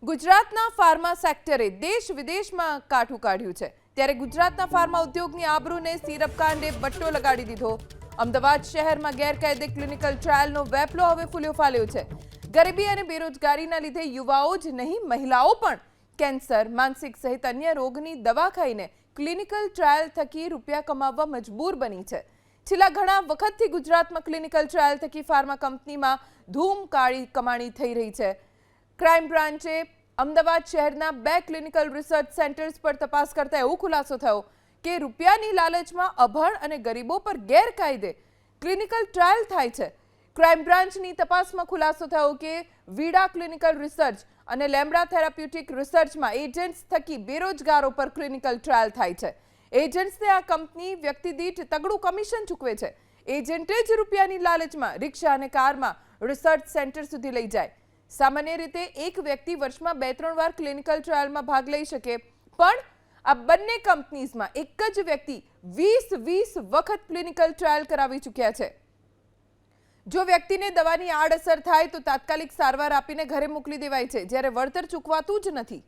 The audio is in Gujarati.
ગુજરાતના ફાર્મા સેક્ટરે દેશ વિદેશમાં કાઠું કાઢ્યું છે ત્યારે ગુજરાતના ફાર્મા ઉદ્યોગની આબરૂને સિરપ કાંડે બટ્ટો લગાડી દીધો। અમદાવાદ શહેરમાં ગેરકાયદે ક્લિનિકલ ટ્રાયલનો વેપલો હવે ફૂલ્યો ફાલ્યો છે। ગરીબી અને બેરોજગારીના લીધે યુવાઓ જ નહીં મહિલાઓ પણ કેન્સર, માનસિક સહિત અન્ય રોગની દવા ખાઈને ક્લિનિકલ ટ્રાયલ થકી રૂપિયા કમાવવા મજબૂર બની છે। છેલ્લા ઘણા વખતથી ગુજરાતમાં ક્લિનિકલ ટ્રાયલ થકી ફાર્મા કંપનીમાં ધૂમ કાળી કમાણી થઈ રહી છે। ક્રાઇમ બ્રાન્ચે અમદાવાદ શહેરના 2 ક્લિનિકલ રિસર્ચ સેન્ટર્સ પર તપાસ કરતા એવો ખુલાસો થયો કે રૂપિયાની લાલચમાં અભણ અને ગરીબો પર ગેરકાયદે ક્લિનિકલ ટ્રાયલ થાય છે। ક્રાઇમ બ્રાન્ચની તપાસમાં ખુલાસો થયો કે વીડા ક્લિનિકલ રિસર્ચ અને લેમ્બડા થેરાપ્યુટિક રિસર્ચમાં એજન્ટ્સ થકી બેરોજગારો પર ક્લિનિકલ ટ્રાયલ થાય છે। એજન્ટ્સને આ કંપની વ્યક્તિ દીઠ તગડું કમિશન ચૂકવે છે। એજન્ટે જ રૂપિયાની લાલચમાં રિક્ષા અને કારમાં રિસર્ચ સેન્ટર સુધી લઈ જાય। સામાન્ય રીતે એક વ્યક્તિ વર્ષમાં 2-3 વાર ક્લિનિકલ ટ્રાયલમાં ભાગ લઈ શકે, પણ આ બંને કંપનીઝમાં એક જ વ્યક્તિ 20 વખત ક્લિનિકલ ટ્રાયલ કરાવી ચૂક્યા છે। જો વ્યક્તિને દવાની આડઅસર થાય તો તાત્કાલિક સારવાર આપીને ઘરે મોકલી દેવાય છે, જ્યારે વળતર ચૂકવાતું જ નથી।